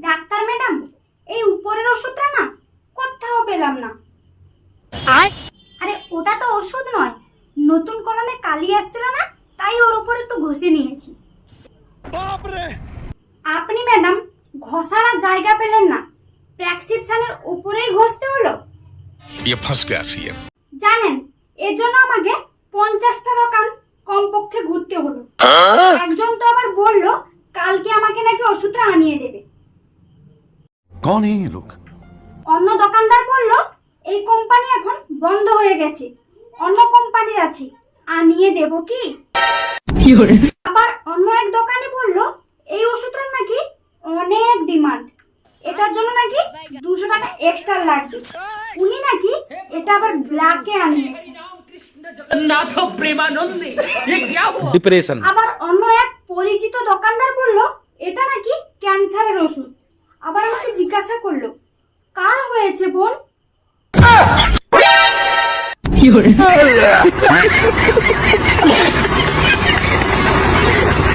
Doctor madam, এই উপরের ওষুধটা না কোথাও পেলাম না। আরে ওটা তো ওষুধ নয়, নতুন কলমে কালি আসছিল না, তাই ওর উপর একটু ঘষে নিয়েছি। আপনি ম্যাডাম ঘষার আর জায়গা পেলেন না, প্রেসক্রিপশনের উপরেই ঘষতে হলো। জানেন, এর জন্য আমাকে 50টা দোকান কমপক্ষে ঘুরতে হলো। একজন তো আবার বলল কালকে আমাকে নাকি ওষুধটা আনিয়ে দেবে। कौन है ये लोग? অন্য দোকানদার বলল এই কোম্পানি এখন বন্ধ হয়ে গেছে, অন্য কোম্পানির আছে, আনিয়ে দেব কি? আবার অন্য এক দোকানে বলল এই ওষুধটার নাকি অনেক ডিমান্ড, এটার জন্য নাকি 200 টাকা এক্সট্রা লাগবে। উনি নাকি এটা আবার ব্ল্যাকে আনিয়েছে। डिप्रेशन। আবার অন্য এক পরিচিত দোকানদার বলল এটা নাকি ক্যান্সারের ওষুধ। আবার আমাকে জিজ্ঞাসা করলো কার হয়েছে বোন?